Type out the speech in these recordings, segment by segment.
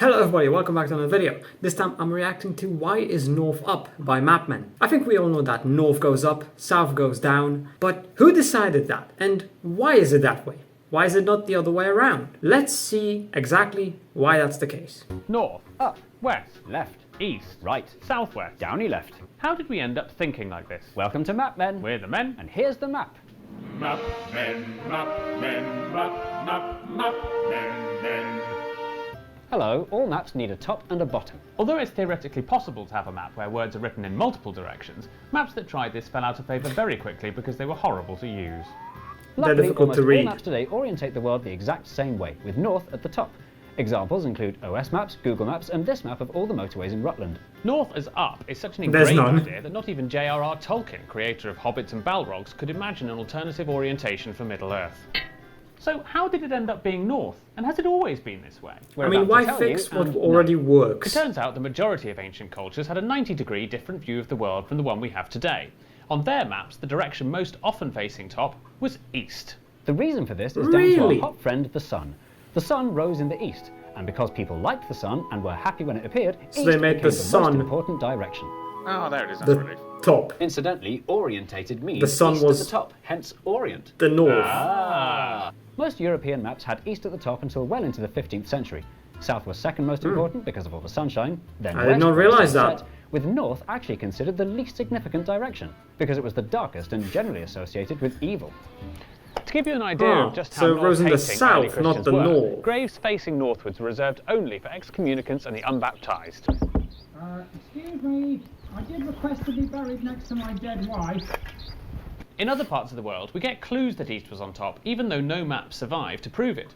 Hello everybody, welcome back to another video. This time I'm reacting to Why is North Up by Mapman. I think we all know that North goes up, South goes down, but who decided that and why is it that way? Why is it not the other way around? Let's see exactly why that's the case. North, up, west, left, east, right, southwest, downy left. How did we end up thinking like this? Welcome to Mapmen. We're the men, and here's the map. Mapmen, Mapmen, Mapmen. Hello, all maps need a top and a bottom. Although it's theoretically possible to have a map where words are written in multiple directions, maps that tried this fell out of favour very quickly because they were horrible to use. Luckily, difficult to read. All maps today orientate the world the exact same way, with north at the top. Examples include OS Maps, Google Maps, and this map of all the motorways in Rutland. North as up is such an ingrained idea that not even J.R.R. Tolkien, creator of Hobbits and Balrogs, could imagine an alternative orientation for Middle-earth. So how did it end up being north? And has it always been this way? I mean, why fix what already works? It turns out the majority of ancient cultures had a 90-degree different view of the world from the one we have today. On their maps, the direction most often facing top was east. The reason for this is down to our hot friend, the sun. The sun rose in the east, and because people liked the sun and were happy when it appeared, so they made the most important direction. Oh, there it is. The top. Incidentally, orientated means the sun east was at the top, hence orient. The north. Most European maps had east at the top until well into the 15th century. South was second most important because of all the sunshine, then I west, did not realize that. with north actually considered the least significant direction, because it was the darkest and generally associated with evil. To give you an idea of just how so it rose in the north-hating early south, not Christians the were, north. graves facing northwards were reserved only for excommunicants and the unbaptized. Excuse me, I did request to be buried next to my dead wife. In other parts of the world, we get clues that east was on top, even though no maps survive to prove it.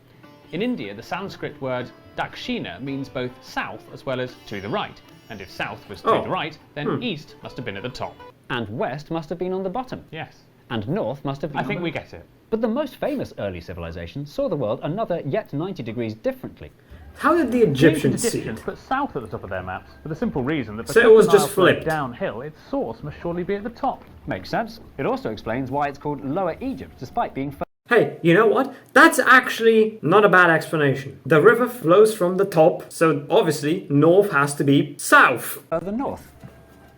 In India, the Sanskrit word dakshina means both south as well as to the right, and if south was to the right, then east must have been at the top. And west must have been on the bottom. Yes. And north must have been we get it. But the most famous early civilization saw the world another yet 90 degrees differently. How did the Egyptians see it? Put south at the top of their maps for the simple reason that So it was just flipped. Downhill, its source must surely be at the top. Makes sense. It also explains why it's called Lower Egypt, despite being Hey, you know what? That's actually not a bad explanation. The river flows from the top, so obviously north has to be south. further north.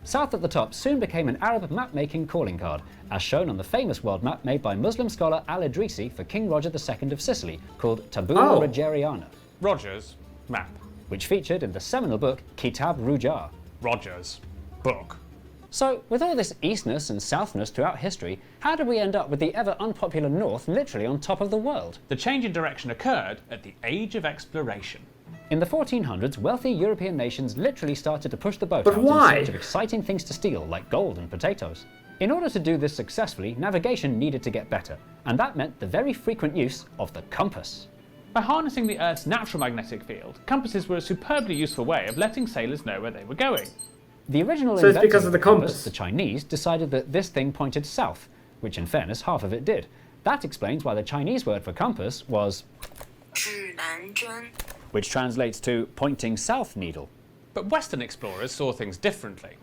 South at the top soon became an Arab map-making calling card, as shown on the famous world map made by Muslim scholar Al-Idrisi for King Roger II of Sicily, called Tabula Rogeriana. Roger's map. Which featured in the seminal book Kitab Rujar. Roger's book. So, with all this eastness and southness throughout history, how did we end up with the ever unpopular north literally on top of the world? The change in direction occurred at the Age of Exploration. In the 1400s, wealthy European nations literally started to push the boat But out why? in search of exciting things to steal, like gold and potatoes. In order to do this successfully, navigation needed to get better, and that meant the very frequent use of the compass. By harnessing the Earth's natural magnetic field, compasses were a superbly useful way of letting sailors know where they were going. The original So it's inventors because of the compass. the Chinese, decided that this thing pointed south, which in fairness, half of it did. That explains why the Chinese word for compass was 指南针. which translates to pointing south needle. But Western explorers saw things differently.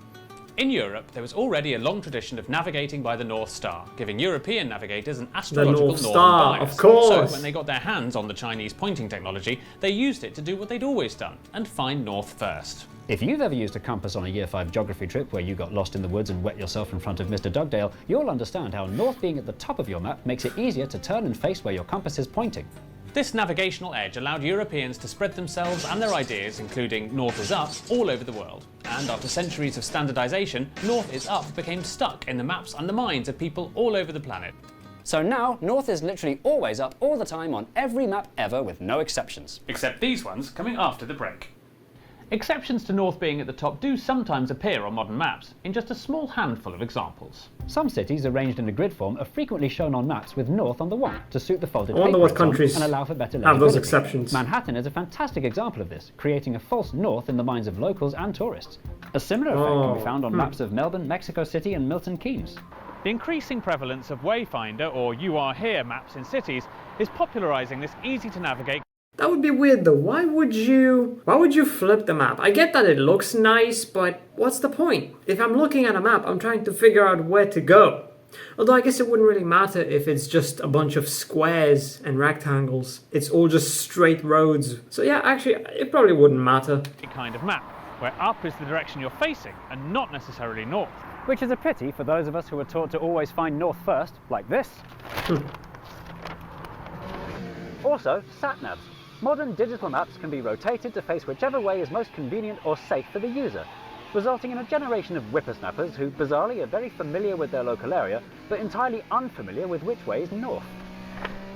In Europe, there was already a long tradition of navigating by the North Star, giving European navigators an astrological North northern Star, bias. of course. So when they got their hands on the Chinese pointing technology, they used it to do what they'd always done, and find north first. If you've ever used a compass on a Year 5 geography trip where you got lost in the woods and wet yourself in front of Mr. Dugdale, you'll understand how north being at the top of your map makes it easier to turn and face where your compass is pointing. This navigational edge allowed Europeans to spread themselves and their ideas, including North is Up, all over the world. And after centuries of standardization, North is Up became stuck in the maps and the minds of people all over the planet. So now, north is literally always up all the time on every map ever with no exceptions. Except these ones coming after the break. Exceptions to north being at the top do sometimes appear on modern maps, in just a small handful of examples. Some cities arranged in a grid form are frequently shown on maps with north on the one to suit the folded I wonder paper what it's on countries and allow for better have those legibility. exceptions. Manhattan is a fantastic example of this, creating a false north in the minds of locals and tourists. A similar effect can be found on maps of Melbourne, Mexico City and Milton Keynes. The increasing prevalence of Wayfinder or You Are Here maps in cities is popularising this easy-to-navigate. That would be weird though. Why would you flip the map? I get that it looks nice, but what's the point? If I'm looking at a map, I'm trying to figure out where to go. Although I guess it wouldn't really matter if it's just a bunch of squares and rectangles. It's all just straight roads. So yeah, actually, it probably wouldn't matter. Kind of map, where up is the direction you're facing and not necessarily north. Which is a pity for those of us who were taught to always find north first, like this. Also, sat-navs. Modern digital maps can be rotated to face whichever way is most convenient or safe for the user, resulting in a generation of whippersnappers who bizarrely are very familiar with their local area, but entirely unfamiliar with which way is north.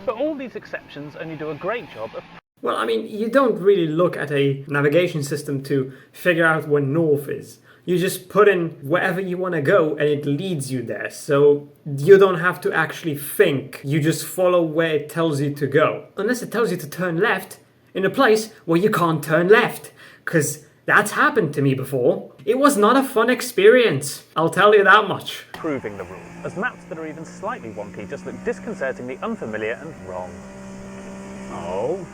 But all these exceptions only do a great job of... Well, I mean, you don't really look at a navigation system to figure out where north is. You just put in wherever you want to go and it leads you there. So you don't have to actually think. You just follow where it tells you to go. Unless it tells you to turn left in a place where you can't turn left. Because that's happened to me before. It was not a fun experience. I'll tell you that much. proving the rule, as maps that are even slightly wonky just look disconcertingly unfamiliar and wrong. Oh.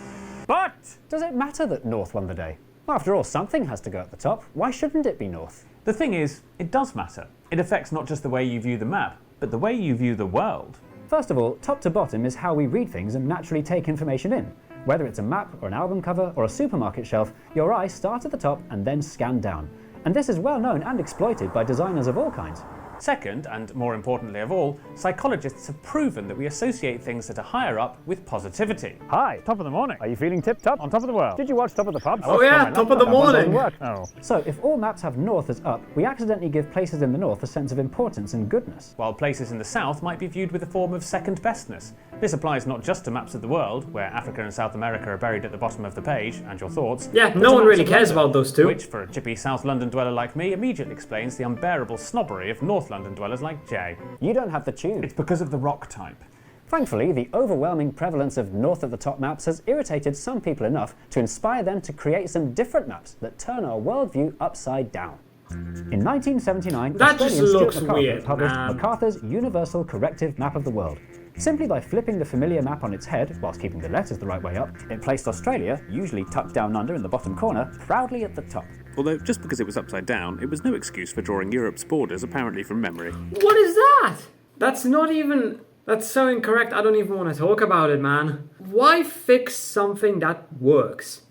But does it matter that north won the day? After all, something has to go at the top. Why shouldn't it be north? The thing is, it does matter. It affects not just the way you view the map, but the way you view the world. First of all, top to bottom is how we read things and naturally take information in. Whether it's a map or an album cover or a supermarket shelf, your eyes start at the top and then scan down. And this is well known and exploited by designers of all kinds. Second, and more importantly of all, psychologists have proven that we associate things that are higher up with positivity. Hi, top of the morning. Are you feeling tip-top? On top of the world. Did you watch Top of the Pub? Oh yeah, top of the morning. Oh. So, if all maps have north as up, we accidentally give places in the north a sense of importance and goodness. While places in the south might be viewed with a form of second bestness. This applies not just to maps of the world, where Africa and South America are buried at the bottom of the page, and your thoughts. Yeah, but no to one maps really of cares London, about those two. Which, for a chippy South London dweller like me, immediately explains the unbearable snobbery of North London dwellers like Jay. You don't have the tune. It's because of the rock type. Thankfully, the overwhelming prevalence of north at the top maps has irritated some people enough to inspire them to create some different maps that turn our worldview upside down. In 1979, That just Australian looks Stuart MacArthur weird, published man. MacArthur's Universal Corrective Map of the World. Simply by flipping the familiar map on its head, whilst keeping the letters the right way up, it placed Australia, usually tucked down under in the bottom corner, proudly at the top. Although, just because it was upside down, it was no excuse for drawing Europe's borders apparently from memory. What is that? That's not even... That's so incorrect, I don't even want to talk about it, man. Why fix something that works?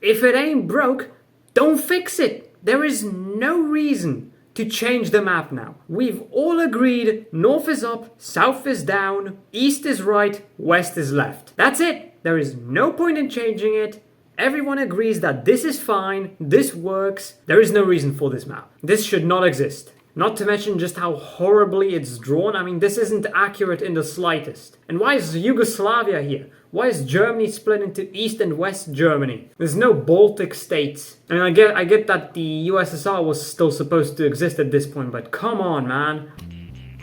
If it ain't broke, don't fix it. There is no reason to change the map now. We've all agreed north is up, south is down, east is right, west is left. That's it. There is no point in changing it. Everyone agrees that this is fine, this works. There is no reason for this map. This should not exist. Not to mention just how horribly it's drawn. I mean, this isn't accurate in the slightest. And why is Yugoslavia here? Why is Germany split into East and West Germany? There's no Baltic states. I mean, I get that the USSR was still supposed to exist at this point, but come on, man.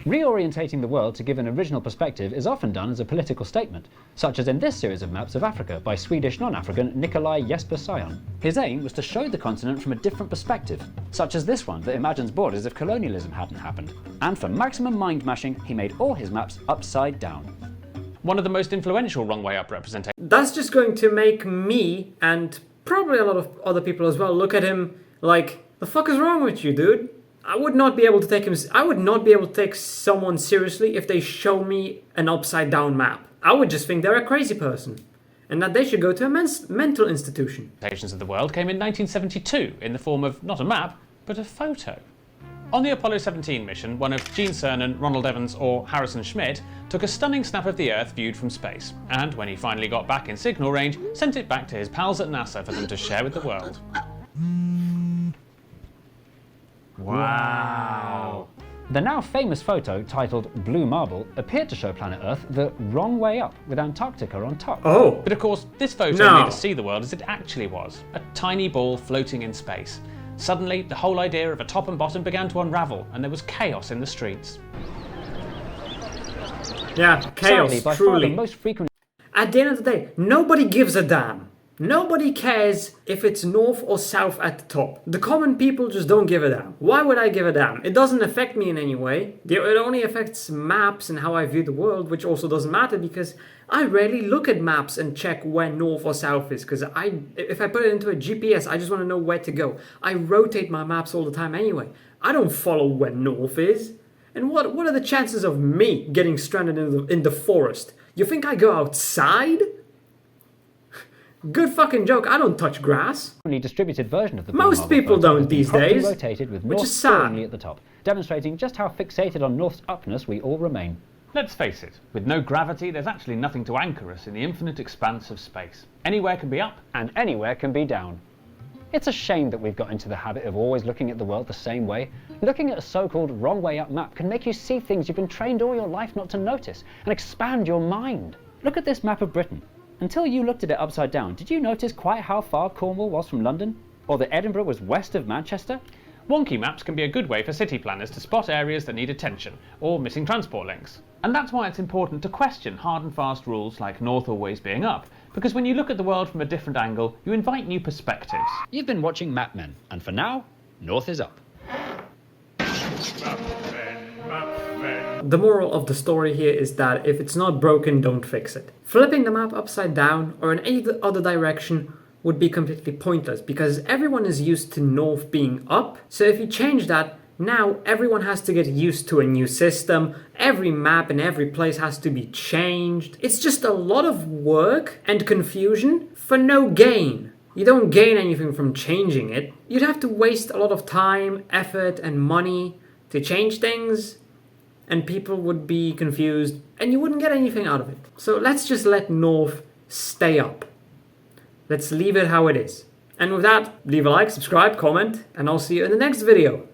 Reorientating the world to give an original perspective is often done as a political statement, such as in this series of maps of Africa by Swedish non-African Nikolai Jesper Sion. His aim was to show the continent from a different perspective, such as this one that imagines borders if colonialism hadn't happened. And for maximum mind-mashing, he made all his maps upside down. One of the most influential wrong way up representations That's just going to make me, and probably a lot of other people as well, look at him like, the fuck is wrong with you, dude? I would not be able to take someone seriously if they show me an upside down map. I would just think they're a crazy person and that they should go to a mental institution. of the world came in 1972 in the form of not a map, but a photo. On the Apollo 17 mission, one of Gene Cernan, Ronald Evans or Harrison Schmitt took a stunning snap of the Earth viewed from space, and when he finally got back in signal range, sent it back to his pals at NASA for them to share with the world. Wow. The now famous photo, titled Blue Marble, appeared to show planet Earth the wrong way up, with Antarctica on top. Oh. But of course, this photo No. made us see the world as it actually was, a tiny ball floating in space. Suddenly, the whole idea of a top and bottom began to unravel, and there was chaos in the streets. Yeah, chaos, Sadly, by far truly. the most frequent At the end of the day, nobody gives a damn. Nobody cares if it's north or south at the top. The common people just don't give a damn. Why would I give a damn? It doesn't affect me in any way. It only affects maps and how I view the world, which also doesn't matter because I rarely look at maps and check where north or south is because if I put it into a GPS, I just want to know where to go. I rotate my maps all the time anyway. I don't follow where north is. And what are the chances of me getting stranded in the forest? You think I go outside? Good fucking joke, I don't touch grass. Distributed version of the Most Marvel people photo don't has been these properly days, rotated with which North is sad. firmly at the top, demonstrating just how fixated on North's upness we all remain. Let's face it, with no gravity, there's actually nothing to anchor us in the infinite expanse of space. Anywhere can be up, And anywhere can be down. It's a shame that we've got into the habit of always looking at the world the same way. Looking at a so-called wrong way up map can make you see things you've been trained all your life not to notice, and expand your mind. Look at this map of Britain. Until you looked at it upside down, did you notice quite how far Cornwall was from London? Or that Edinburgh was west of Manchester? Wonky maps can be a good way for city planners to spot areas that need attention, or missing transport links. And that's why it's important to question hard and fast rules like north always being up, because when you look at the world from a different angle, you invite new perspectives. You've been watching Map Men, and for now, North is up. The moral of the story here is that if it's not broken, don't fix it. Flipping the map upside down or in any other direction would be completely pointless because everyone is used to north being up. So if you change that, now everyone has to get used to a new system. Every map in every place has to be changed. It's just a lot of work and confusion for no gain. You don't gain anything from changing it. You'd have to waste a lot of time, effort, and money to change things, and people would be confused, and you wouldn't get anything out of it. So let's just let North stay up. Let's leave it how it is. And with that, leave a like, subscribe, comment, and I'll see you in the next video.